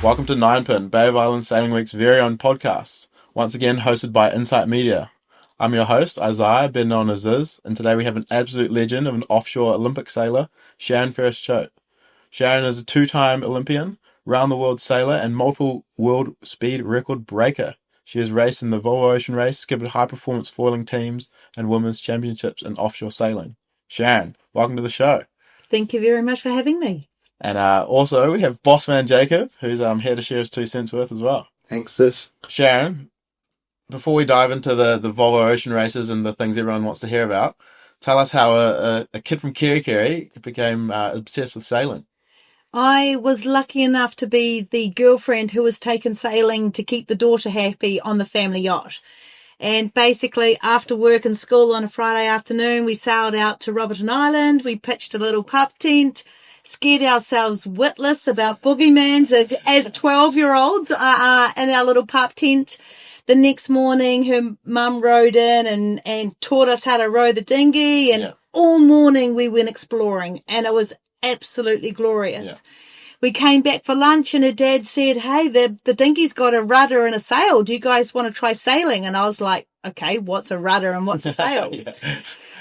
Welcome to Ninepin, Bay of Islands Sailing Week's very own podcast, once again hosted by Insight Media. I'm your host, Isaiah, better known as Ziz, and today we have an absolute legend of an offshore Olympic sailor, Sharon Ferris-Choat. Sharon is a two-time Olympian, round-the-world sailor, and multiple world speed record breaker. She has raced in the Volvo Ocean Race, skippered high-performance foiling teams, and women's championships in offshore sailing. Sharon, welcome to the show. Thank you very much for having me. And also, we have Bossman Jacob, who's here to share his 2 cents worth as well. Thanks, sis. Sharon, before we dive into the Volvo Ocean Races and the things everyone wants to hear about, tell us how a kid from Kerikeri became obsessed with sailing. I was lucky enough to be the girlfriend who was taken sailing to keep the daughter happy on the family yacht. And basically, after work and school on a Friday afternoon, we sailed out to Roberton Island. We pitched a little pup tent, scared ourselves witless about boogeymans as 12-year-olds in our little pup tent. The next morning, her mum rowed in and taught us how to row the dinghy. And all morning we went exploring, and it was absolutely glorious. Yeah. We came back for lunch and her dad said, hey, the dinghy's got a rudder and a sail. Do you guys want to try sailing? And I was like, okay, what's a rudder and what's a sail?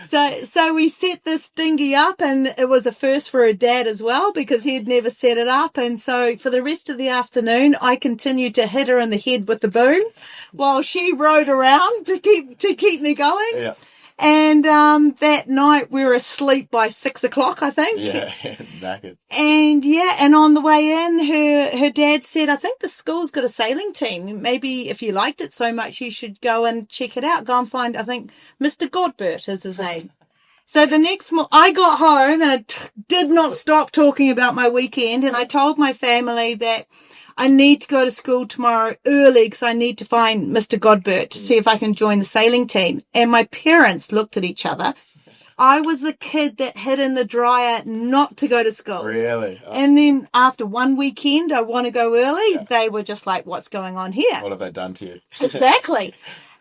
So we set this dinghy up, and it was a first for her dad as well because he'd never set it up. And so for the rest of the afternoon, I continued to hit her in the head with the boom while she rowed around to keep me going. Yeah. And that night we were asleep by 6 o'clock, I think. Yeah, knackered. And on the way in, her dad said, I think the school's got a sailing team. Maybe if you liked it so much, you should go and check it out. Go and find, I think, Mr. Godbert is his name. So the next morning, I got home and I did not stop talking about my weekend. And I told my family that I need to go to school tomorrow early because I need to find Mr. Godbert to see if I can join the sailing team. And my parents looked at each other. I was the kid that hid in the dryer not to go to school. Really? Oh. And then after one weekend, I want to go early. Yeah. They were just like, what's going on here? What have they done to you? Exactly.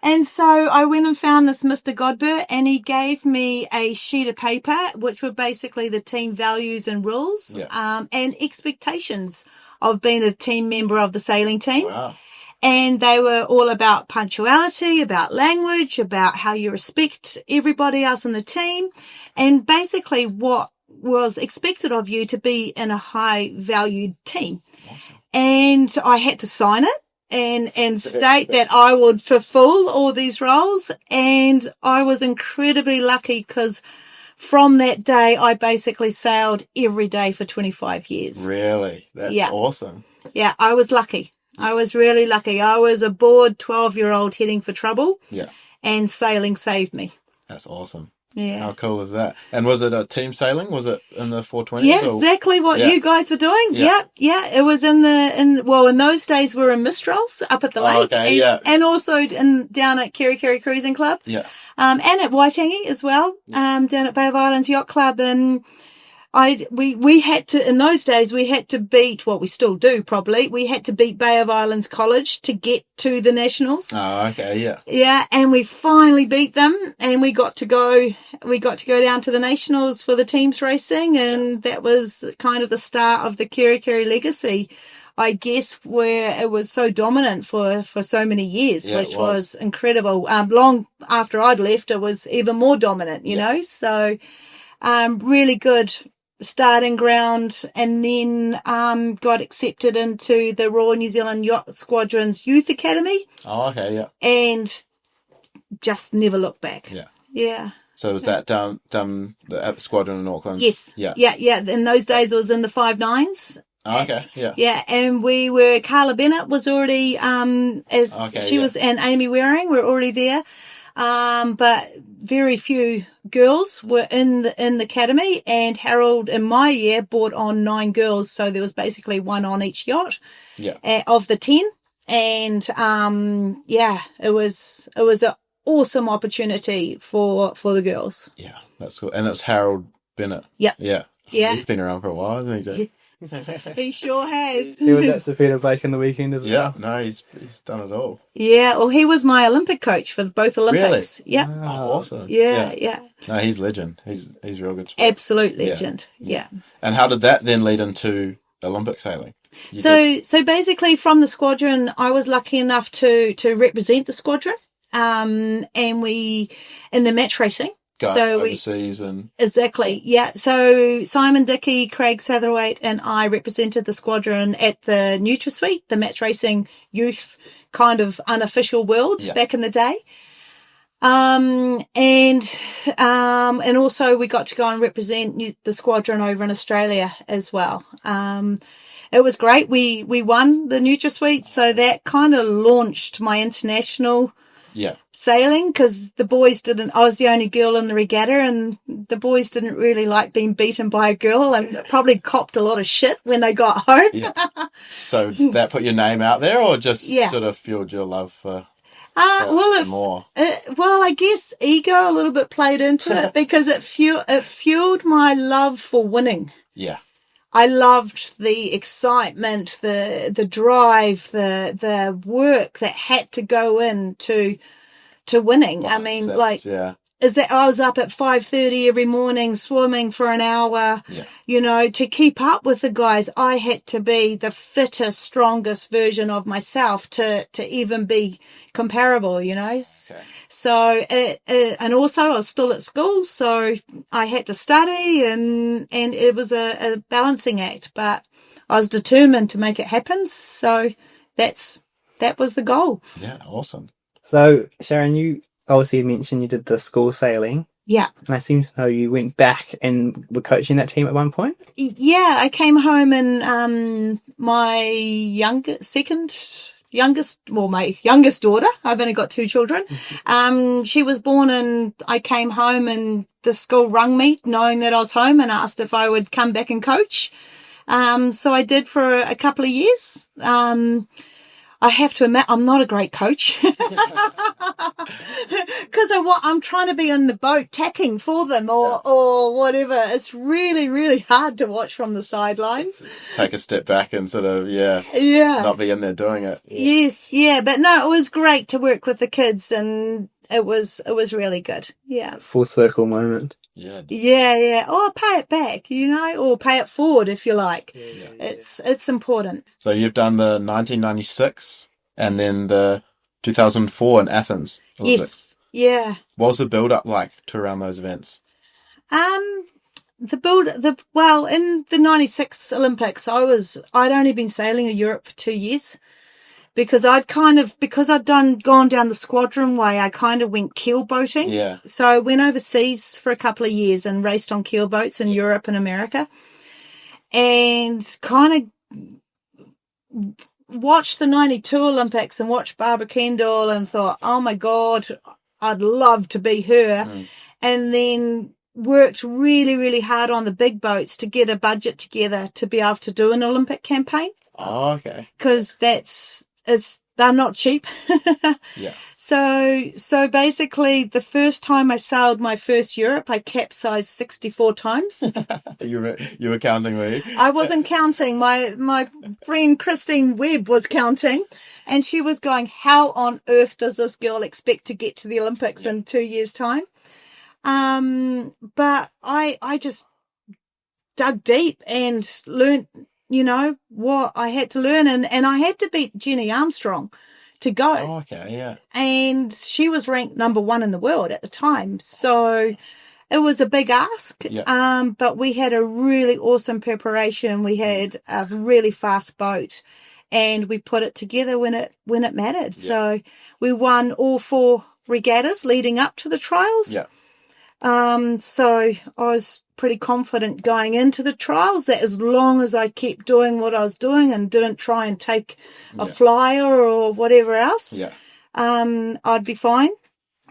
And so I went and found this Mr. Godbert, and he gave me a sheet of paper, which were basically the team values and rules and expectations of being a team member of the sailing team. Wow. And they were all about punctuality, about language, about how you respect everybody else in the team, and basically what was expected of you to be in a high valued team. Awesome. And I had to sign it and state that I would fulfill all these roles. And I was incredibly lucky because from that day, I basically sailed every day for 25 years. Really? That's awesome. Yeah, I was lucky. I was really lucky. I was a bored 12-year-old heading for trouble. Yeah. And sailing saved me. That's awesome. Yeah. How cool is that? And was it a team sailing? Was it in the 420s? Yeah, exactly what you guys were doing. Yeah. It was in those days we were in Mistrals up at the lake. Okay, and also down at Kerikeri Cruising Club. Yeah. And at Waitangi as well. Down at Bay of Islands Yacht Club. And we had to, in those days, we had to beat, well, we still do probably, we had to beat Bay of Islands College to get to the Nationals. Oh, okay, yeah. Yeah, and we finally beat them, and we got to go down to the Nationals for the teams racing, and that was kind of the start of the Kerikeri legacy, I guess, where it was so dominant for so many years, which was incredible. Long after I'd left, it was even more dominant, you know, so really good starting ground, and then got accepted into the Royal New Zealand Yacht Squadron's Youth Academy. Oh, okay, yeah. And just never looked back. Yeah. Yeah. So was that down at the squadron in Auckland? Yes. Yeah. Yeah. In those days it was in the 5.9s. Oh, okay, yeah. Yeah, and we were, Carla Bennett was already, was, and Amy Waring were already there. But very few girls were in the academy, and Harold in my year brought on 9 girls, so there was basically 1 on each yacht of the 10. And it was an awesome opportunity for the girls. Yeah, that's cool. And that's Harold Bennett. Yep. Yeah. Yeah. He's been around for a while, hasn't he, Jay? He sure has. He was at Sophia Bake on the weekend as well. Yeah, no, he's done it all. Yeah, well, he was my Olympic coach for both Olympics. Really? Yeah. Oh, awesome. Yeah. No, he's legend. He's real good. Absolute legend. Yeah. And how did that then lead into Olympic sailing? So basically from the squadron, I was lucky enough to represent the squadron. And we, in the match racing. Go overseas and... Exactly, yeah. So Simon Dickey, Craig Satterthwaite and I represented the squadron at the NutraSuite, the match racing youth kind of unofficial worlds back in the day. And also we got to go and represent the squadron over in Australia as well. It was great. We won the NutraSuite, so that kind of launched my international sailing, because the boys didn't. I was the only girl in the regatta, and the boys didn't really like being beaten by a girl, and probably copped a lot of shit when they got home. So that put your name out there, or just sort of fueled your love for... more? Well, I guess ego a little bit played into it, because it fueled my love for winning. Yeah. I loved the excitement, the drive, the work that had to go into winning. I mean, is that I was up at 5:30 every morning swimming for an hour, you know, to keep up with the guys. I had to be the fittest, strongest version of myself to even be comparable, you know. Okay. So, and also I was still at school, so I had to study, and it was a balancing act, but I was determined to make it happen. So that was the goal. Yeah. Awesome. So Sharon, you obviously mentioned you did the school sailing. Yeah. And I seem to know you went back and were coaching that team at one point. Yeah, I came home, and my youngest daughter, I've only got 2 children. She was born, and I came home, and the school rung me knowing that I was home and asked if I would come back and coach. So I did for a couple of years. I have to admit, I'm not a great coach, because I'm trying to be in the boat tacking for them or whatever. It's really, really hard to watch from the sidelines. Take a step back and sort of, not be in there doing it. Yes, yeah. But no, it was great to work with the kids, and it was really good. Yeah. Full circle moment. Yeah. Or pay it back, you know, or pay it forward if you like. It's important. So you've done the 1996 and then the 2004 in Athens. Yes. Yeah. What was the build up like to around those events? In the 96 Olympics, I'd only been sailing in Europe for 2 years. Because I'd gone down the squadron way, I kind of went keel boating. Yeah. So I went overseas for a couple of years and raced on keel boats in Europe and America, and kind of watched the 92 Olympics and watched Barbara Kendall and thought, oh my God, I'd love to be her. And then worked really, really hard on the big boats to get a budget together to be able to do an Olympic campaign. Oh, okay. Because they're not cheap. Yeah. So basically the first time I sailed my first Europe, I capsized 64 times. You were counting, were you? I wasn't counting. My friend Christine Webb was counting, and she was going, how on earth does this girl expect to get to the Olympics in 2 years' time? But I just dug deep and learned, you know, what I had to learn, and I had to beat Jenny Armstrong to go. Oh, okay, yeah. And she was ranked number 1 in the world at the time. So it was a big ask. Yeah. But we had a really awesome preparation. We had a really fast boat, and we put it together when it mattered. Yeah. So we won all 4 regattas leading up to the trials. Yeah. So I was pretty confident going into the trials that as long as I kept doing what I was doing and didn't try and take a flyer or whatever else, I'd be fine.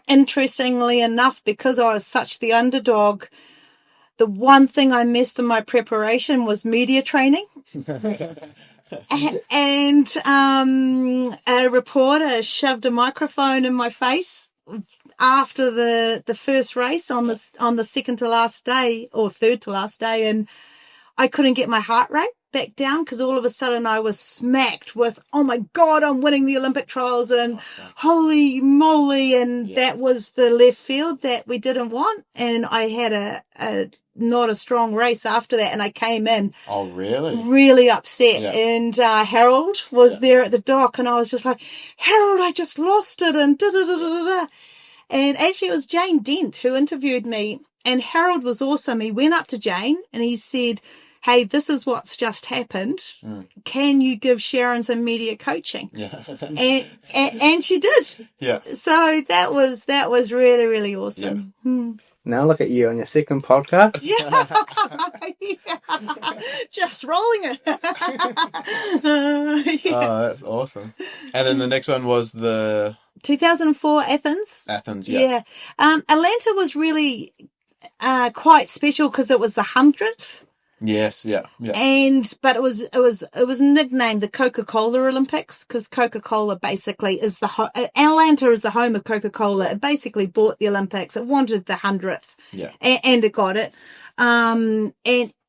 Interestingly enough, because I was such the underdog, the one thing I missed in my preparation was media training. and a reporter shoved a microphone in my face after the first race on the second to last day or third to last day, and I couldn't get my heart rate back down because all of a sudden I was smacked with, oh my God, I'm winning the Olympic trials and holy moly. And that was the left field that we didn't want. And I had a not a strong race after that. And I came in. Oh, really? Really upset. Yeah. And Harold was there at the dock and I was just like, Harold, I just lost it. And da-da-da-da-da. And actually it was Jane Dent who interviewed me. And Harold was awesome. He went up to Jane and he said, hey, this is what's just happened. Can you give Sharon some media coaching? Yeah. and she did. Yeah. So that was really, really awesome. Yeah. Now look at you on your second podcast. Yeah. Just rolling it. Oh, that's awesome. And then the next one was the 2004 Athens. Athens, yeah. Atlanta was really quite special because it was the 100th. Yes, yeah. But it was nicknamed the Coca-Cola Olympics because Coca-Cola basically is Atlanta is the home of Coca-Cola. It basically bought the Olympics. It wanted the 100th. Yeah. And it got it. And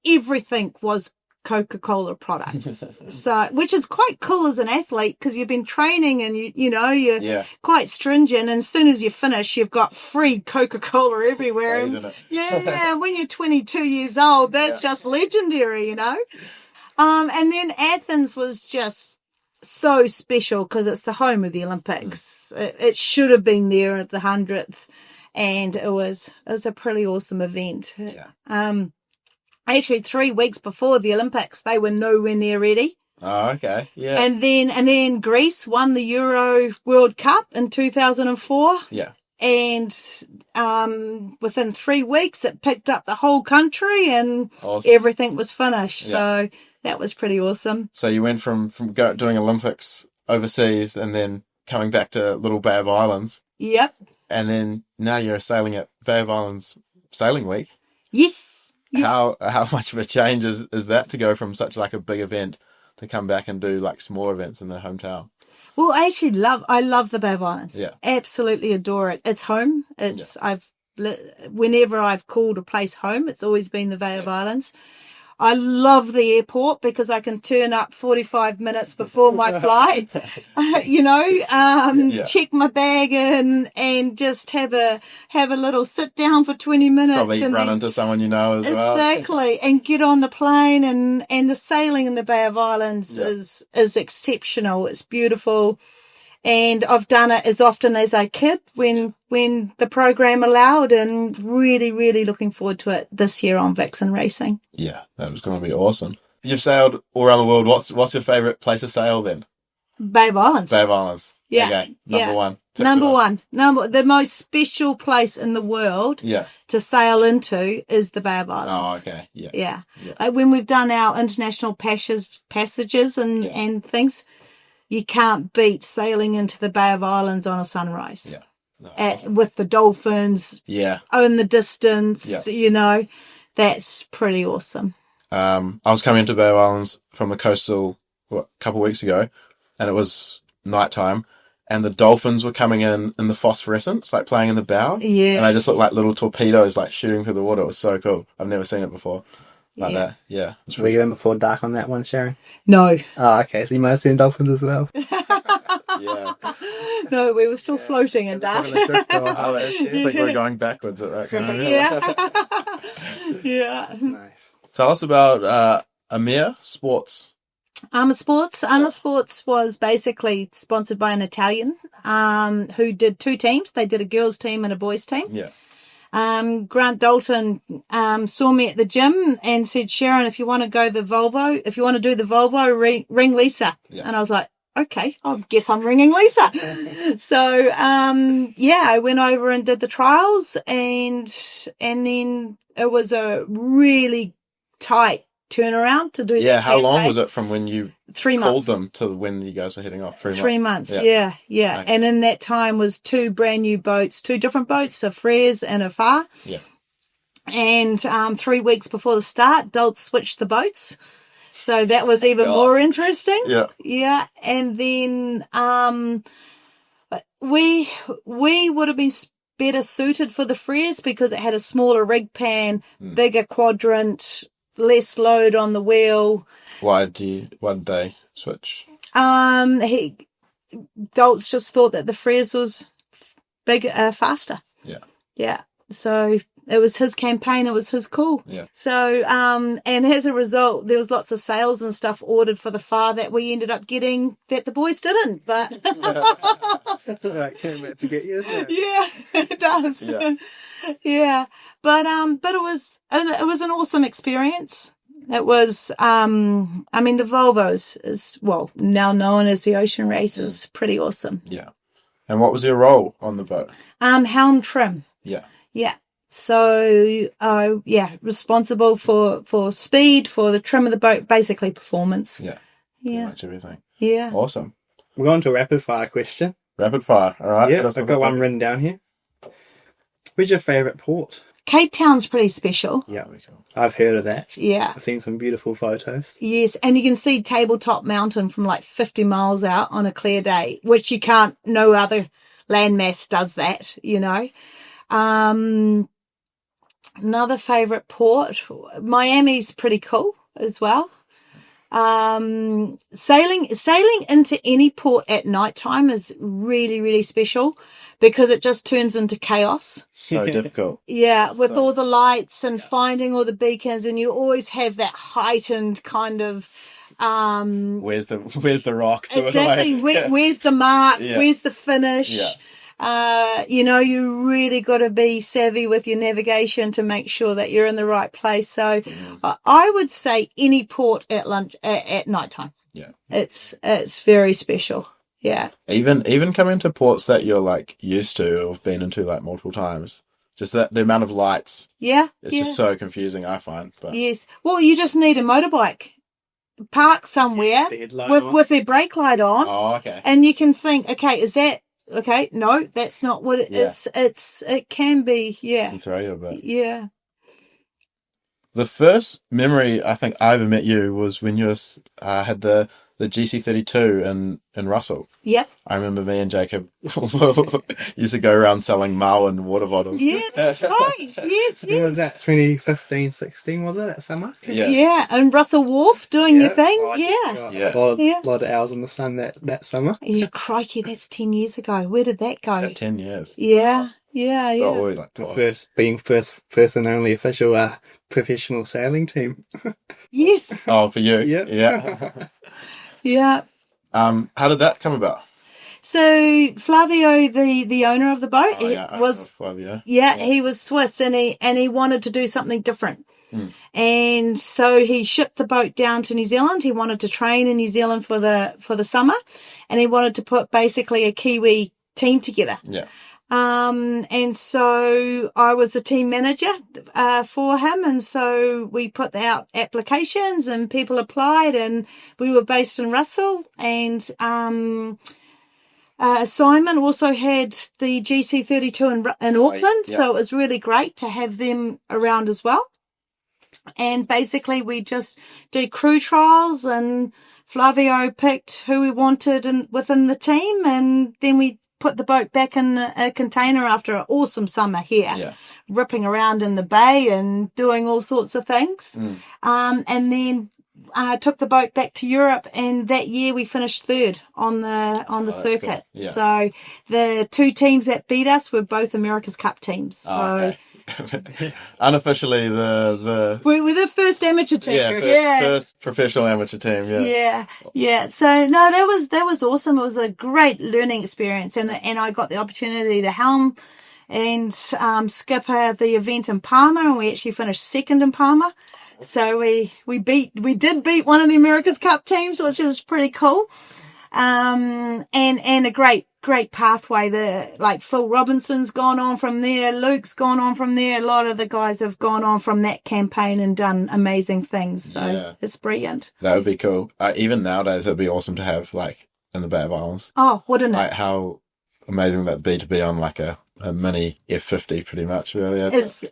everything was Coca-Cola products. So, which is quite cool as an athlete because you've been training and you're quite stringent. And as soon as you finish, you've got free Coca-Cola everywhere. And when you're 22 years old, that's just legendary, And then Athens was just so special because it's the home of the Olympics. It should have been there at the 100th, and it was a pretty awesome event. Yeah. Actually, 3 weeks before the Olympics, they were nowhere near ready. Oh, okay. Yeah. And then Greece won the Euro World Cup in 2004. Yeah. And within 3 weeks, it picked up the whole country and everything was finished. Yeah. So that was pretty awesome. So you went from doing Olympics overseas and then coming back to Little Bay of Islands. Yep. And then now you're sailing at Bay of Islands Sailing Week. Yes. How much of a change is that to go from such like a big event to come back and do like small events in their hometown? Well, I love the Bay of Islands. Yeah. Absolutely adore it. It's home. Whenever I've called a place home, it's always been the Bay of Islands. I love the airport because I can turn up 45 minutes before my flight, check my bag in and just have a little sit down for 20 minutes. Probably run into someone as well. Exactly. And get on the plane and the sailing in the Bay of Islands is exceptional. It's beautiful. And I've done it as often as I could when the program allowed, and really, really looking forward to it this year on Vixen Racing. Yeah, that was going to be awesome. You've sailed all around the world. What's your favourite place to sail then? Bay of Islands. Bay of Islands. Yeah. Okay. Number one. The most special place in the world to sail into is the Bay of Islands. Oh, okay. Yeah. Yeah. Like when we've done our international passages and things, you can't beat sailing into the Bay of Islands on a sunrise. Yeah. No, awesome. With the dolphins. Yeah. In the distance, that's pretty awesome. I was coming into Bay of Islands from the coastal a couple of weeks ago, and it was nighttime, and the dolphins were coming in the phosphorescence, like playing in the bow. Yeah. And they just looked like little torpedoes, like shooting through the water. It was so cool. I've never seen it before. Like that. Yeah. Were you in before dark on that one, Sharon? No. Oh, okay. So you might have seen dolphins as well. Yeah. No, we were still floating in dark. It's like we're going backwards at that kind of. Yeah. Nice. Tell us about Amir Sports. Armour Sports was basically sponsored by an Italian who did 2 teams. They did a girls' team and a boys' team. Yeah. Grant Dalton saw me at the gym and said, Sharon, if you want to do the Volvo, ring Lisa. Yeah. And I was like, okay, I guess I'm ringing Lisa. So, I went over and did the trials and then it was a really tight turnaround to do. Yeah, how long was it from when you 3 months called them to when you guys were heading off? 3 months. 3 months, yeah. Okay. And in that time was 2 brand new boats, 2 different boats, a Freres and a Far. Yeah. And 3 weeks before the start, Dalt switched the boats. So that was even more interesting. Yeah. Yeah. And then we would have been better suited for the Freres because it had a smaller rig pan, bigger quadrant, less load on the wheel. Why did they switch? Doltz just thought that the Freres was faster. Yeah. Yeah. So it was his campaign. It was his call. Yeah. So, and as a result, there was lots of sales and stuff ordered for the far that we ended up getting that the boys didn't. But That came back to get you, isn't it? yeah, it does. Yeah. Yeah. But it was an awesome experience. It was, I mean, the Volvos is, well, now known as the Ocean Race is pretty awesome. Yeah. And what was your role on the boat? Helm trim. Yeah. Yeah. So, responsible for speed, for the trim of the boat, basically performance. Yeah. Yeah. Pretty much everything. Yeah. Awesome. We're on to a rapid fire question. Rapid fire. All right. Yeah, I've got one written down here. Where's your favourite port? Cape Town's pretty special. Yeah, I've heard of that. Yeah. I've seen some beautiful photos. Yes, and you can see Tabletop Mountain from like 50 miles out on a clear day, which you can't, no other landmass does that, you know. Another favourite port, Miami's pretty cool as well. Sailing into any port at night time is really, really special because it just turns into chaos. So difficult. Yeah, with all the lights and finding all the beacons, and you always have that heightened kind of Where's the rocks? exactly. Where's the mark? Yeah. Where's the finish? Yeah. You really got to be savvy with your navigation to make sure that you're in the right place. So I would say any port at lunch at nighttime. Yeah. It's very special. Yeah. Even coming to ports that you're like used to or have been into like multiple times. Just that the amount of lights. Yeah. It's just so confusing, I find. But yes. Well, you just need a motorbike. Park somewhere with their brake light on. Oh, okay. And you can think, okay, is that okay? No, that's not what it is. It can be, yeah. Can throw you a bit. Yeah. The first memory I think I ever met you was when you had the GC32 in Russell. Yep. I remember me and Jacob used to go around selling Marlin water bottles. Yeah, that's right. Yes. When was that? 2015, 16, was it? That summer? Yeah. Yeah, and Russell Wharf doing your thing. Yeah. A lot of hours in the sun that summer. Yeah, crikey, that's 10 years ago. Where did that go? Is that 10 years? Yeah. So always like First and only official professional sailing team. Yes. Oh, for you? Yeah. Yeah. How did that come about? So Flavio, the owner of the boat, Flavio. He was Swiss and he wanted to do something different. And so he shipped the boat down to New Zealand. He wanted to train in New Zealand for the summer, and he wanted to put basically a Kiwi team together. Yeah. And so I was the team manager for him, and so we put out applications and people applied, and we were based in Russell, and Simon also had the GC32 in Auckland, so it was really great to have them around as well. And basically we just did crew trials, and Flavio picked who we wanted within the team, and then we put the boat back in a container after an awesome summer here, ripping around in the bay and doing all sorts of things. And then took the boat back to Europe, and that year we finished third on the circuit. Cool. Yeah. So the two teams that beat us were both America's Cup teams. So okay. Unofficially we're the first amateur team. First professional amateur team. Yeah. So no, that was awesome. It was a great learning experience, and I got the opportunity to helm and skipper the event in Palma, and we actually finished second in Palma. So we did beat one of the America's Cup teams, which was pretty cool. And a great pathway. Like Phil Robinson's gone on from there, Luke's gone on from there. A lot of the guys have gone on from that campaign and done amazing things. So it's brilliant. That would be cool. Even nowadays, it'd be awesome to have like in the Bay of Islands. Oh, wouldn't it? Like how amazing that'd be to be on like a mini F50, pretty much. Really.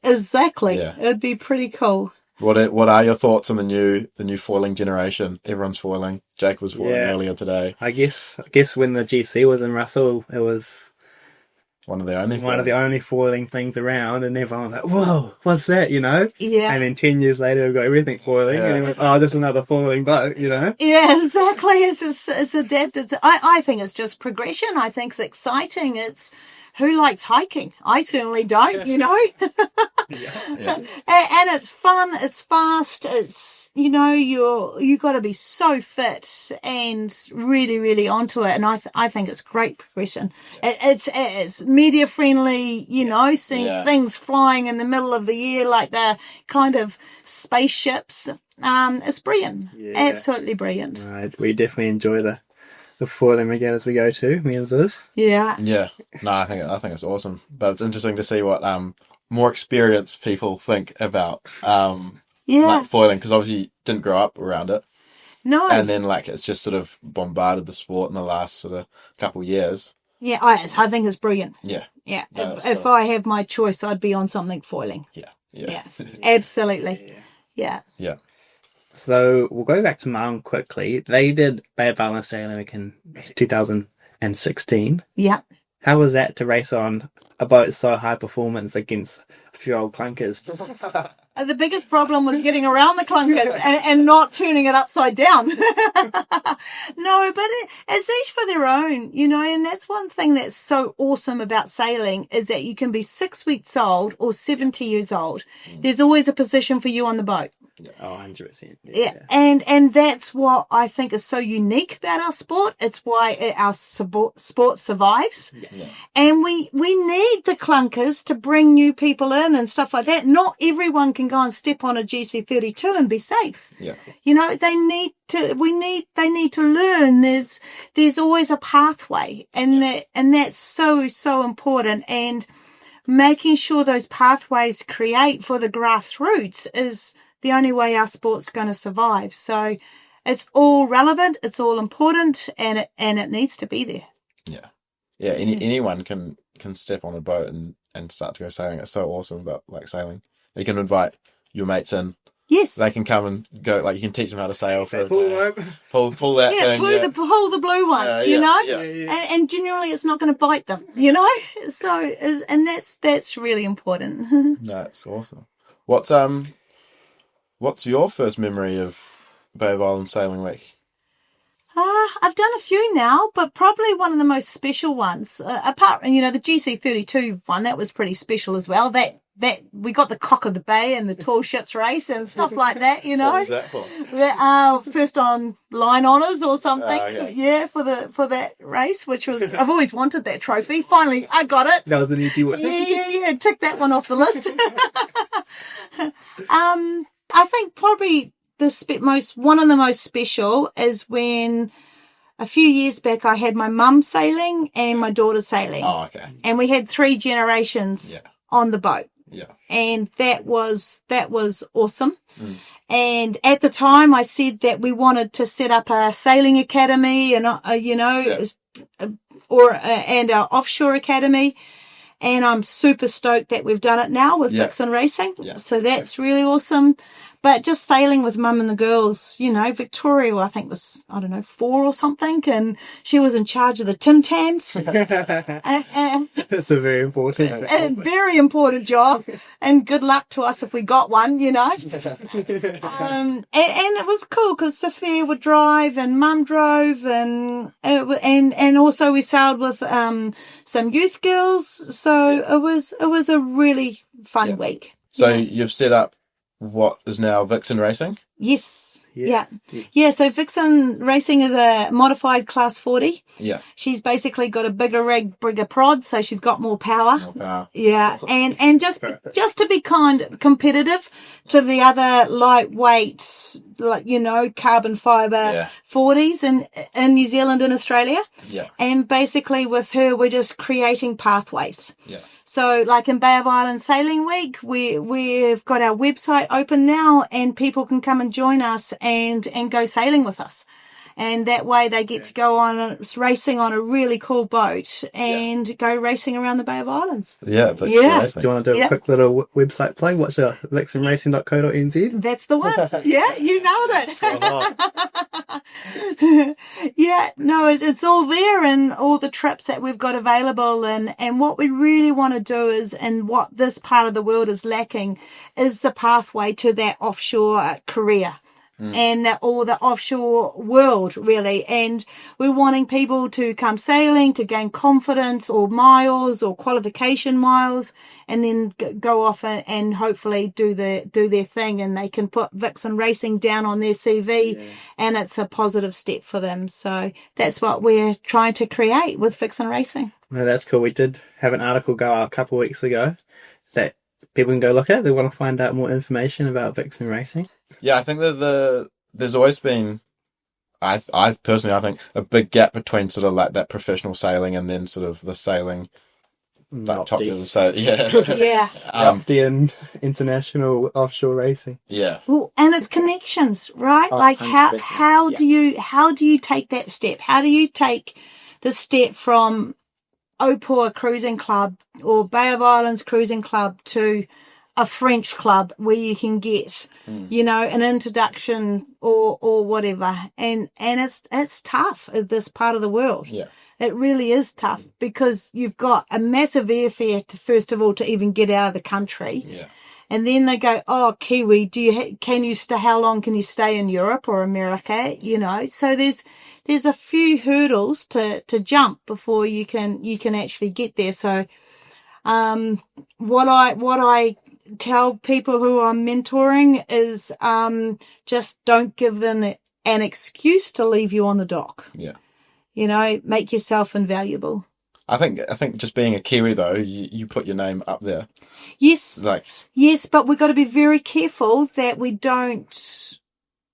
Exactly. Yeah. It'd be pretty cool. What are your thoughts on the new foiling generation? Everyone's foiling. Jake was foiling earlier today. I guess when the GC was in Russell, it was One of the only. one of the only foiling things around, and everyone was like, "Whoa, what's that?" Yeah. And then 10 years later, we've got everything foiling, and it was, "Oh, just another foiling boat," Yeah, exactly. It's adapted. I think it's just progression. I think it's exciting. It's who likes hiking? I certainly don't. Yeah. And it's fun. It's fast. It's you got to be so fit and really, really onto it. And I think it's great progression. It's media friendly. Seeing things flying in the middle of the year like they're kind of spaceships. It's brilliant. Yeah. Absolutely brilliant. Right, we definitely enjoy the foiling regattas we go to, me and Ziz. Yeah. Yeah. No, I think it's awesome. But it's interesting to see what more experienced people think about like foiling, because obviously you didn't grow up around it. No. And then like it's just sort of bombarded the sport in the last sort of couple of years. Yeah, I think it's brilliant. Yeah. Yeah. No, if I have my choice, I'd be on something foiling. Yeah. Absolutely. Yeah. So we'll go back to Mum quickly. They did Bay of Islands Sailing Week in 2016. Yeah. How was that to race on a boat so high performance against a few old clunkers? The biggest problem was getting around the clunkers and not turning it upside down. No, but it's each for their own, and that's one thing that's so awesome about sailing is that you can be 6 weeks old or 70 years old. There's always a position for you on the boat. Oh, 100%. Yeah. And that's what I think is so unique about our sport. It's why our sport survives. Yeah. And we need the clunkers to bring new people in and stuff like that. Not everyone can go and step on a GC32 and be safe. Yeah. They need to learn. There's always a pathway, and that's so important. And making sure those pathways create for the grassroots is the only way our sport's going to survive. So it's all relevant, it's all important, and it needs to be there. Yeah. Anyone can step on a boat and start to go sailing. It's so awesome about like sailing. You can invite your mates in. Yes. They can come and go. Like you can teach them how to sail for Pull that thing. Pull the blue one. And generally it's not going to bite them. So and that's really important. No, it's awesome. What's your first memory of Bay of Islands Sailing Week? I've done a few now, but probably one of the most special ones, apart from, the GC32 one, that was pretty special as well. That we got the Cock of the Bay and the tall ships race and stuff like that, What was that for? First on line honours or something. Okay. Yeah, for that race, which was, I've always wanted that trophy. Finally, I got it. That was an easy one. Yeah. Tick that one off the list. I think probably one of the most special is when a few years back I had my mum sailing and my daughter sailing. Oh, okay. And we had 3 generations on the boat. Yeah. And that was awesome. And at the time I said that we wanted to set up a sailing academy and and our offshore academy. And I'm super stoked that we've done it now with Vixen Racing. Yeah. So that's really awesome. But just sailing with Mum and the girls, Victoria, I think was, 4 or something. And she was in charge of the Tim Tams. That's a very important job. A very important job. And good luck to us if we got one, And it was cool because Sophia would drive and Mum drove and also we sailed with some youth girls. So it was a really fun week. So you've set up what is now Vixen Racing? Yes. Yeah. So Vixen Racing is a modified class 40. Yeah. She's basically got a bigger rig, bigger prod, so she's got more power. Yeah. And just to be competitive to the other lightweight, carbon fiber 40s in New Zealand and Australia. Yeah. And basically with her, we're just creating pathways. Yeah. So like in Bay of Islands Sailing Week, we've got our website open now and people can come and join us and go sailing with us. And that way they get to go on racing on a really cool boat and go racing around the Bay of Islands. Yeah, but Do you want to do a quick little website play? What's your vixenracing.co.nz? That's the one. Yeah, you nailed it. Yeah, no, it's all there, and all the trips that we've got available, and what we really want to do is, and what this part of the world is lacking, is the pathway to that offshore career. And the offshore world, really. And we're wanting people to come sailing to gain confidence or miles or qualification miles, and then go off and hopefully do their thing, and they can put Vixen Racing down on their CV, and it's a positive step for them. So that's what we're trying to create with Vixen Racing. No, that's cool. We did have an article go out a couple of weeks ago that people can go look at. They want to find out more information about Vixen Racing. Yeah, I think that there's always been, I personally think, a big gap between sort of like that professional sailing and then sort of the sailing, like top level. So Yeah. And international offshore racing. Yeah. Well, and it's connections, right? Oh, like 100%. how do you take that step? How do you take the step from Opua Cruising Club or Bay of Islands Cruising Club to a French club where you can get, an introduction or whatever. And it's tough in this part of the world. Yeah. It really is tough because you've got a massive airfare to, first of all, to even get out of the country. Yeah. And then they go, oh, Kiwi, how long can you stay in Europe or America? So there's a few hurdles to jump before you can actually get there. So, what I tell people who I'm mentoring is, just don't give them an excuse to leave you on the dock. Yeah. Make yourself invaluable. I think just being a Kiwi though, you put your name up there. Yes. Yes, but we've got to be very careful that we don't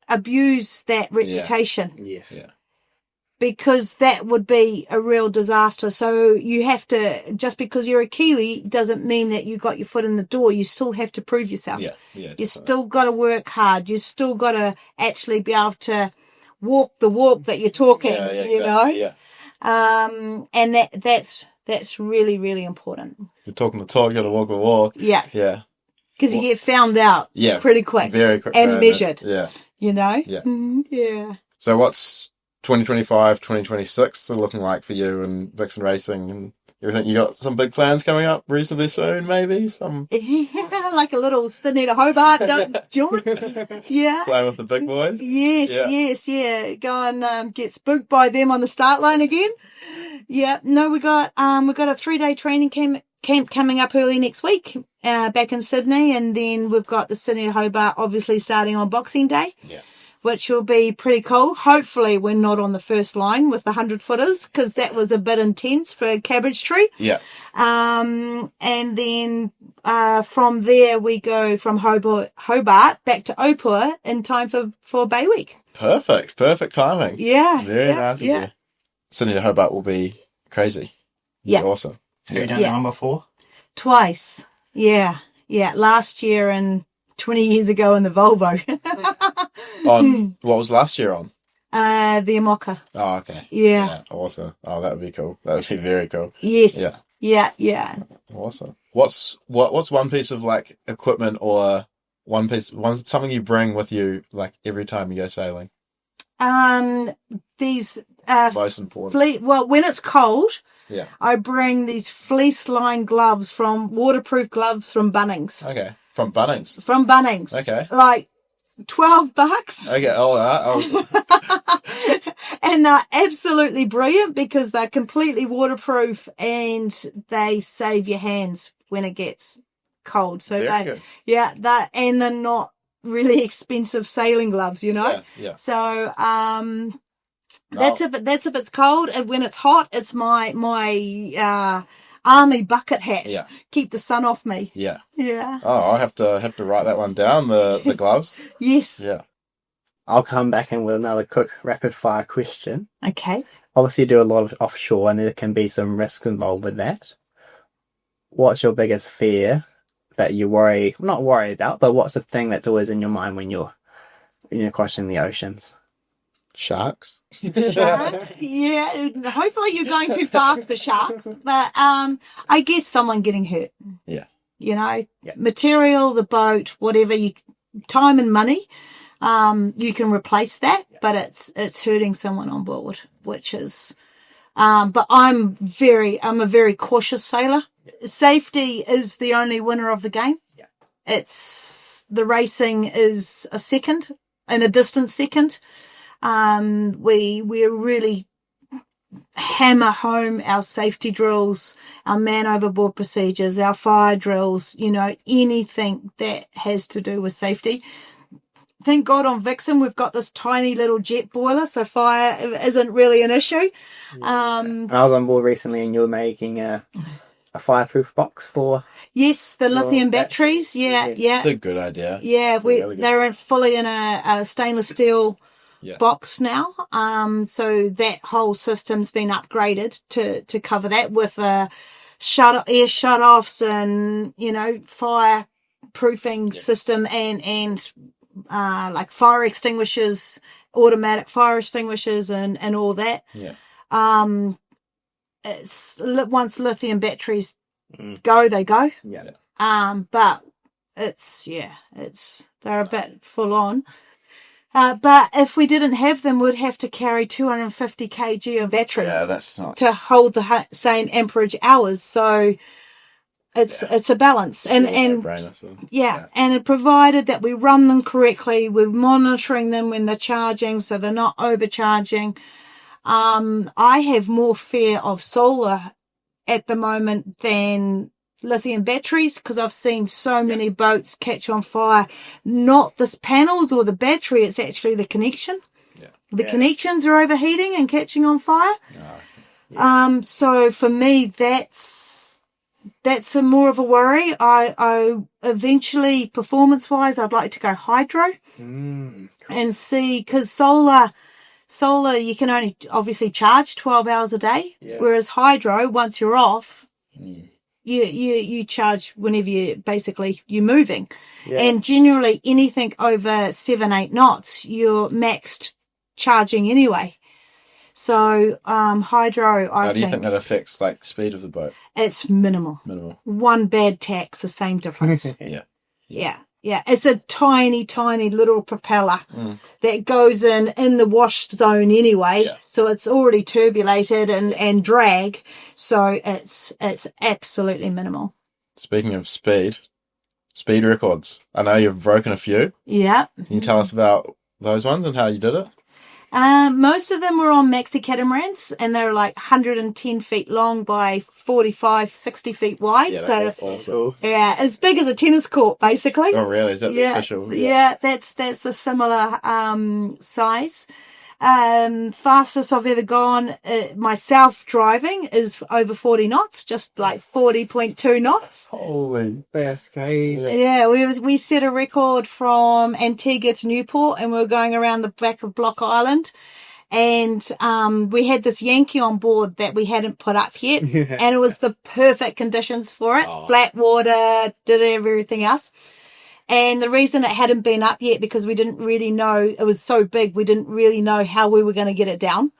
abuse that reputation. Yes. Yeah. Because that would be a real disaster. So you have to, just because you're a Kiwi doesn't mean that you got your foot in the door. You still have to prove yourself. Yeah. Yeah. You still got to work hard. You still got to actually be able to walk the walk that you're talking, exactly. Yeah. And that's really, really important. You're talking the talk, you got to walk the walk. Yeah. Yeah. Because you get found out pretty quick. Very quick. And measured. Yeah. Yeah. Yeah. So what's 2025, 2026 sort of looking like for you and Vixen Racing and everything? You got some big plans coming up reasonably soon, maybe? Like a little Sydney to Hobart jaunt. Yeah. Playing with the big boys? Yes. Go and get spooked by them on the start line again. Yeah. No, we got a 3-day training camp coming up early next week, back in Sydney, and then we've got the Sydney to Hobart obviously starting on Boxing Day. Yeah. Which will be pretty cool. Hopefully we're not on the first line with the 100-footers because that was a bit intense for Cabbage Tree. Yeah. And then from there we go from Hobart back to Opua in time for Bay Week. Perfect timing. Yeah. Very nice of you. Sydney to Hobart will be crazy. Yeah. Awesome. Have you done that one before? Twice. Yeah. Last year and 20 years ago in the Volvo. On what was last year on? The Amoka. Oh, okay. Yeah. Awesome. Oh, that would be cool. That would be very cool. Yes. Yeah. Awesome. What's one piece of like equipment or something you bring with you like every time you go sailing? These Most important. when it's cold, Yeah. I bring these fleece-lined gloves waterproof gloves from Bunnings. Okay. From Bunnings. From Bunnings. Okay. Like $12. Okay. Oh, And they're absolutely brilliant because they're completely waterproof and they save your hands when it gets cold. So very good. and they're not really expensive sailing gloves, Yeah. So that's if it's cold, and when it's hot, it's my army bucket hat. Yeah. Keep the sun off me. Yeah. Yeah. Oh, I'll have to write that one down. The gloves. Yes. Yeah. I'll come back in with another quick rapid fire question. Okay. Obviously, you do a lot of offshore, and there can be some risks involved with that. What's your biggest fear that you not worry about, but what's the thing that's always in your mind when you're crossing the oceans? Sharks? Shark. Yeah, hopefully you're going too fast for sharks. But I guess someone getting hurt. Yeah. You know, material, the boat, whatever, time and money, you can replace that, but it's hurting someone on board, which is, but I'm a very cautious sailor. Safety is the only winner of the game. Yeah. The racing is a second, and a distant second. We really hammer home our safety drills, our man overboard procedures, our fire drills, anything that has to do with safety. Thank God on Vixen we've got this tiny little jet boiler, so fire isn't really an issue. I was on board recently and you're making a fireproof box for... Yes, the lithium batteries. Yeah. It's a good idea. Yeah, they're fully in a stainless steel box now. So that whole system's been upgraded to cover that with air shut-offs and, fireproofing system and like fire extinguishers, automatic fire extinguishers and all that. Yeah. It's once lithium batteries go, they go. Yeah. But they're a bit full on. But if we didn't have them, we'd have to carry 250 kg of batteries. Yeah, that's not to hold the same amperage hours. So it's a balance, and and it provided that we run them correctly. We're monitoring them when they're charging, so they're not overcharging. I have more fear of solar at the moment than lithium batteries because I've seen so many boats catch on fire. Not the panels or the battery, it's actually the connection. The connections are overheating and catching on fire. So for me, that's more of a worry. I eventually, performance-wise, I'd like to go hydro and see, because solar you can only obviously charge 12 hours a day, whereas hydro, once you're off, you charge whenever you're moving. And generally anything over 7-8 knots, you're maxed charging anyway. So hydro, How do you think that affects like speed of the boat? It's minimal. One bad tack's the same difference. Yeah. It's a tiny little propeller that goes in the wash zone anyway. So it's already turbulated and drag. So it's absolutely minimal. Speaking of speed records. I know you've broken a few. Yeah. Can you tell us about those ones and how you did it? Most of them were on maxi catamarans, and they're like 110 feet long by 45, 60 feet wide. Yeah, so that's awesome. Yeah, as big as a tennis court, basically. Oh, really? Is that the official? Yeah, that's a similar size. Fastest I've ever gone myself driving is over 40 knots, just like 40.2 knots. Holy, that's crazy. Yeah, we set a record from Antigua to Newport, and we were going around the back of Block Island, and we had this Yankee on board that we hadn't put up yet, and it was the perfect conditions for it. Flat water, did everything else. And the reason it hadn't been up yet, because we didn't really know, it was so big, we didn't really know how we were going to get it down.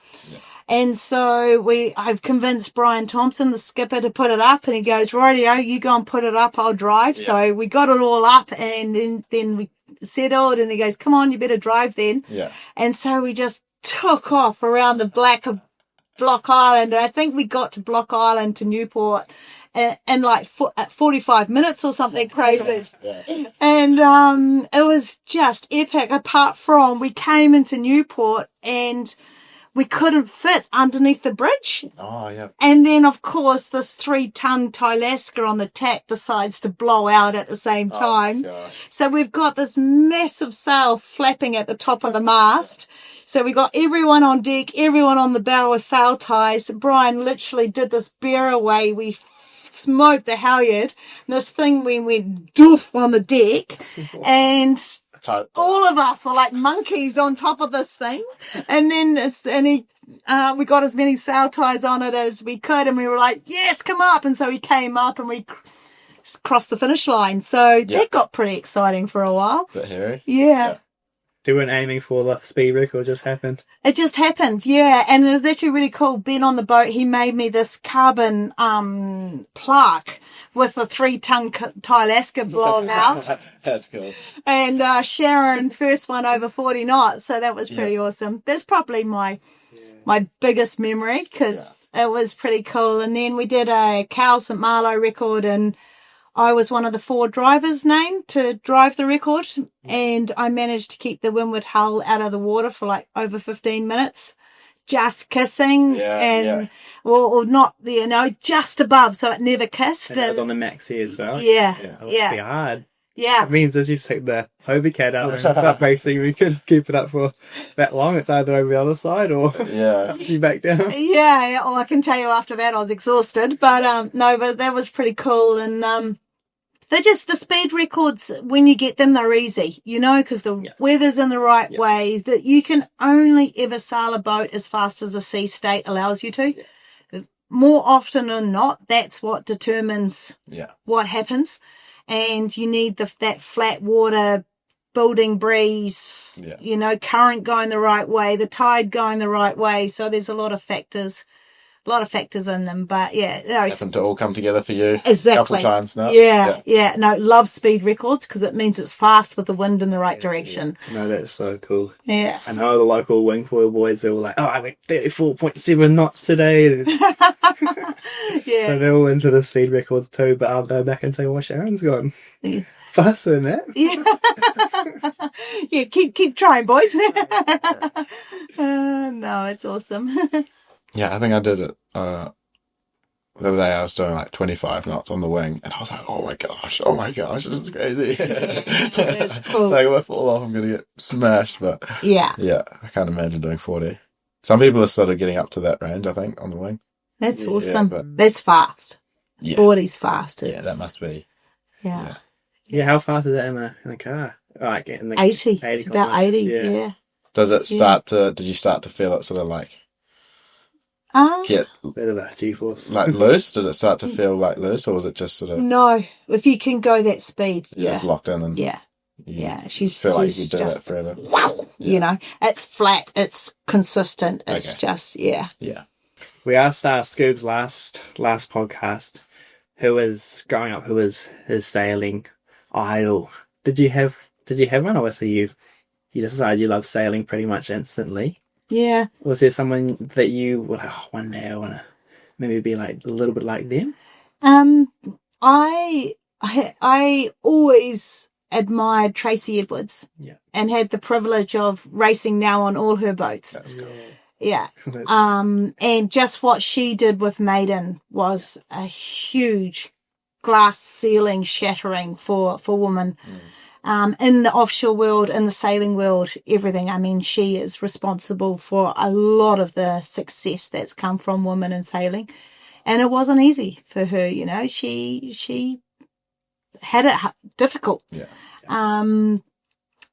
And so I've convinced Brian Thompson, the skipper, to put it up, and he goes, rightio, you go and put it up, I'll drive. So we got it all up, and then we settled, and he goes, come on, you better drive then. And so we just took off around the back of Block Island. I think we got to Block Island to Newport in like 45 minutes or something crazy. And it was just epic, apart from we came into Newport and we couldn't fit underneath the bridge. And then, of course, this 3-ton Tylaska on the tack decides to blow out at the same time. So we've got this massive sail flapping at the top of the mast. So we got everyone on deck, everyone on the bow with sail ties. Brian literally did this bear away. We smoked the halyard. This thing went doof on the deck, and all of us were like monkeys on top of this thing. And then we got as many sail ties on it as we could, and we were like, yes, come up. And so we came up and we crossed the finish line. So that got pretty exciting for a while. Bit hairy. Yeah. So you weren't aiming for the speed record, just happened. It just happened, yeah. And it was actually really cool. Ben on the boat, he made me this carbon plaque with a 3-ton Tylaska blowing out. That's cool. And Sharon, first one over 40 knots. So that was pretty awesome. That's probably my biggest memory because it was pretty cool. And then we did a Cal St. Malo record, and I was one of the 4 drivers named to drive the record, and I managed to keep the windward hull out of the water for like over 15 minutes, just kissing or not, just above, so it never kissed. And it was on the maxi as well. Yeah. That would be hard. Yeah. It means as you take the Hobie cat out and start racing, we could keep it up for that long. It's either over the other side or you back down. Yeah. Well, I can tell you after that I was exhausted, but but that was pretty cool. And they're just the speed records. When you get them, they're easy, because the weather's in the right way. That you can only ever sail a boat as fast as the sea state allows you to. More often than not, that's what determines what happens. And you need that flat water, building breeze, current going the right way, the tide going the right way. So there's a lot of factors in them. But Happened to all come together for you exactly. a couple of times now. Yeah. No, love speed records because it means it's fast with the wind in the right direction. No, that's so cool. Yeah. I know the local wingfoil boys, they were like, I went 34.7 knots today. So they're all into the speed records too, but I'll go back and say, well, Sharon's gone faster than that. Keep trying, boys. No, it's awesome. Yeah, I think I did it the other day. I was doing like 25 knots on the wing, and I was like, oh my gosh, this is crazy. That's cool. Like, if I fall off, I'm going to get smashed, but yeah, I can't imagine doing 40. Some people are sort of getting up to that range, I think, on the wing. That's awesome. That's fast. 40's fast. Yeah, that must be. Yeah. Yeah, how fast is that in a car? Like in the 80. It's about 80, yeah. Does it start to, did you start to feel it sort of like get a bit of a G-force? Like loose? Did it start to feel like loose, or was it just sort of... No, if you can go that speed. Just locked in and... She's feel like you could do that forever. Wow. It's flat, it's consistent, it's just, Yeah. We asked Scoob's last podcast who was growing up, who was his sailing idol. Did you have one? Obviously you decided you love sailing pretty much instantly. Yeah. Was there someone that you were like, one day I want to maybe be like a little bit like them? I always admired Tracy Edwards. Yeah. And had the privilege of racing now on all her boats. That's cool. Yeah. And just what she did with Maiden was a huge glass ceiling shattering for women. In the offshore world, in the sailing world, everything. I mean, she is responsible for a lot of the success that's come from women in sailing. And it wasn't easy for her, she had it difficult. Yeah.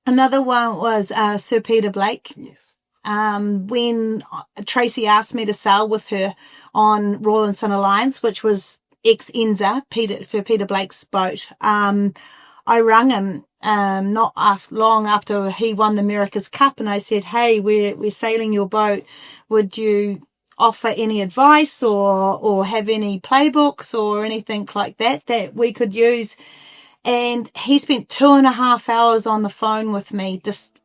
Another one was Sir Peter Blake. Yes. When Tracy asked me to sail with her on Rawlinson Alliance, which was ex-Enza, Sir Peter Blake's boat, I rang him not long after he won the America's Cup, and I said, hey, we're sailing your boat. Would you offer any advice or have any playbooks or anything like that we could use? And he spent 2.5 hours on the phone with me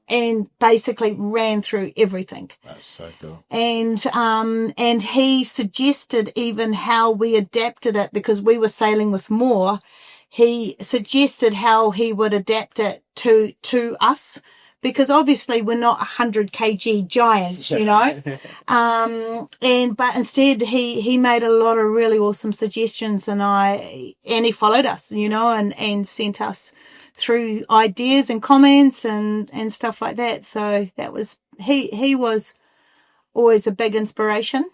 and basically ran through everything. That's so cool. And he suggested even how we adapted it, because we were sailing with more. He suggested how he would adapt it to us, because obviously we're not 100 kg giants, but instead he made a lot of really awesome suggestions, and he followed us, and sent us through ideas and comments and stuff like that. So that was, he was always a big inspiration.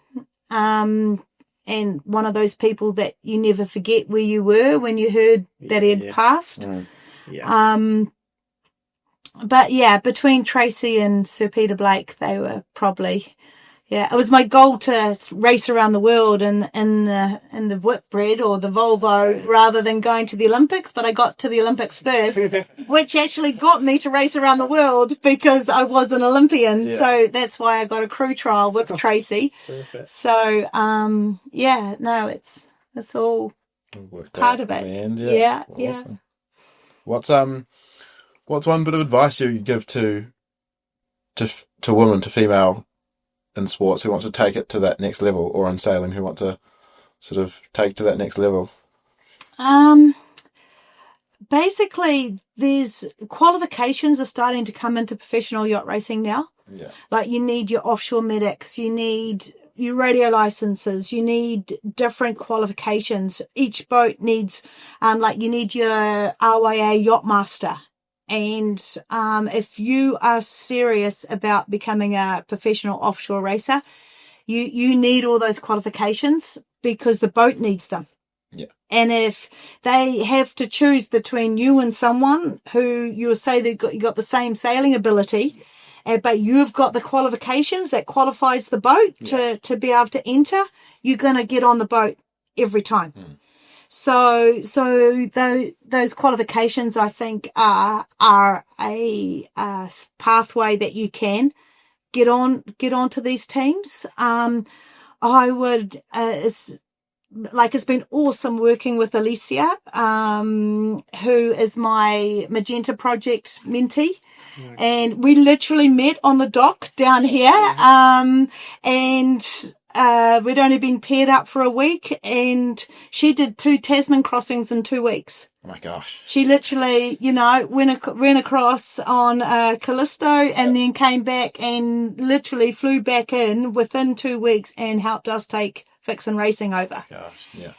And one of those people that you never forget where you were when you heard that he had passed. But yeah, between Tracy and Sir Peter Blake, they were probably, Yeah, it was my goal to race around the world in the Whitbread or the Volvo rather than going to the Olympics, but I got to the Olympics first, which actually got me to race around the world because I was an Olympian. Yeah. So that's why I got a crew trial with Tracy. Perfect. So it's all Worked part out of it. in the end, Yeah. Awesome. What's one bit of advice you give to women, to female in sports who want to take it to that next level, or in sailing who want to sort of take to that next level? Basically, there's qualifications are starting to come into professional yacht racing now. Yeah. Like you need your offshore medics, you need your radio licenses, you need different qualifications. Each boat needs, you need your RYA yacht master. And if you are serious about becoming a professional offshore racer, you need all those qualifications because the boat needs them. Yeah. And if they have to choose between you and someone who you'll say you got the same sailing ability, but you've got the qualifications that qualifies the boat to be able to enter, you're going to get on the boat every time. So those qualifications, I think, are a pathway that you can get onto these teams. I would, it's been awesome working with Alicia, who is my Magenta Project mentee. And we literally met on the dock down here. And we'd only been paired up for a week, and she did 2 Tasman crossings in 2 weeks. Oh my gosh. She literally, went across on Callisto and then came back and literally flew back in within 2 weeks and helped us take Vixen Racing over. Gosh, yeah.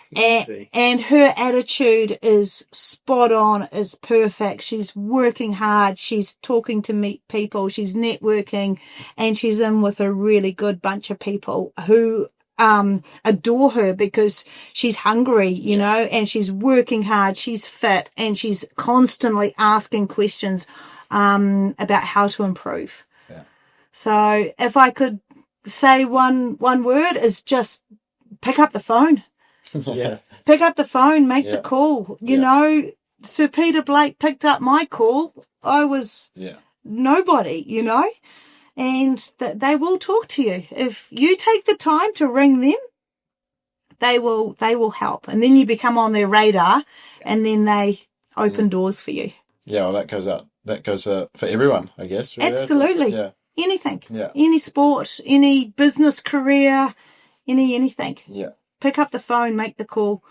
And her attitude is spot on, is perfect. She's working hard. She's talking to meet people. She's networking, and she's in with a really good bunch of people who adore her because she's hungry, and she's working hard. She's fit, and she's constantly asking questions about how to improve. Yeah. So if I could say one word, is just pick up the phone. Yeah. Pick up the phone, make the call. Sir Peter Blake picked up my call. I was nobody, and they will talk to you. If you take the time to ring them, they will help. And then you become on their radar, and then they open doors for you. Yeah, well, that goes for everyone, I guess. Really. Absolutely. Yeah. Anything. Yeah. Any sport, any business career, anything. Yeah. Pick up the phone, make the call.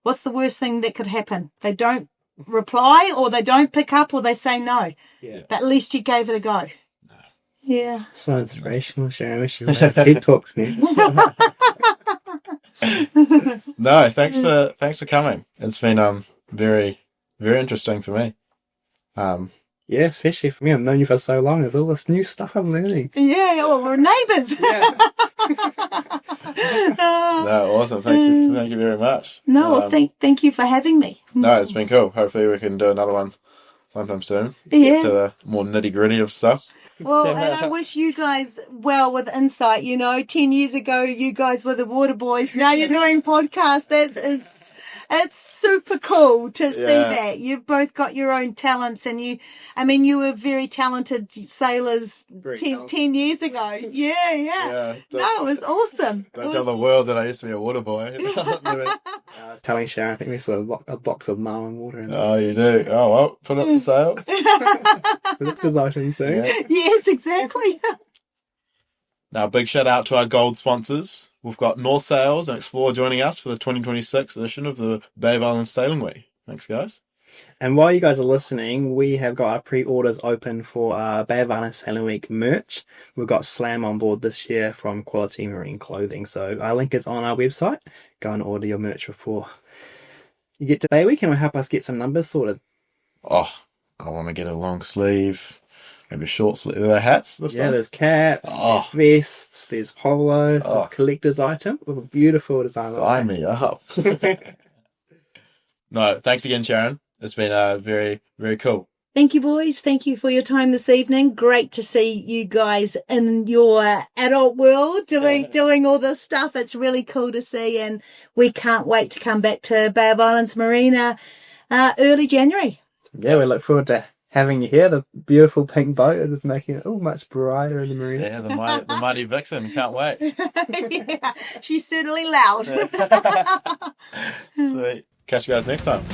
What's the worst thing that could happen? They don't reply, or they don't pick up, or they say no. Yeah. But at least you gave it a go. No. Yeah. So inspirational, Sharon. Wish you would have TED Talks now. No, thanks for coming. It's been very, very interesting for me. Yeah, especially for me. I've known you for so long. There's all this new stuff I'm learning. Yeah, well, we're neighbours. Yeah. No, awesome. Thank you very much. No, thank you for having me. No, it's been cool. Hopefully we can do another one sometime soon. Yeah. Get to the more nitty gritty of stuff. Well, and I wish you guys well with Insight. 10 years ago, you guys were the water boys. Now you're doing podcasts. It's super cool to see that. You've both got your own talents, and you were very talented sailors 10 years ago. Yeah. No, it was awesome. Don't tell the world that I used to be a water boy. I was telling Sharon, I think we saw a box of Marlin water in there. Oh, you do? Oh, well, put it up for sale. Collector's item soon. Yeah. Yes, exactly. Now, big shout out to our gold sponsors. We've got North Sails and Explore joining us for the 2026 edition of the Bay of Islands Sailing Week. Thanks, guys. And while you guys are listening, we have got our pre-orders open for our Bay of Islands Sailing Week merch. We've got Slam on board this year from Quality Marine Clothing. So our link is on our website. Go and order your merch before you get to Bay Week, and will help us get some numbers sorted. Oh, I want to get a long sleeve. Maybe a short sleeve. Are there hats this time? Yeah, there's caps, there's vests, there's polos, there's collector's item with a beautiful design. Sign me up. No, thanks again, Sharon. It's been very, very cool. Thank you, boys. Thank you for your time this evening. Great to see you guys in your adult world doing all this stuff. It's really cool to see, and we can't wait to come back to Bay of Islands Marina early January. Yeah, we look forward to having you here. The beautiful pink boat is making it much brighter in the marina. Yeah, the mighty Vixen. Can't wait. Yeah, she's certainly loud. Sweet. Catch you guys next time.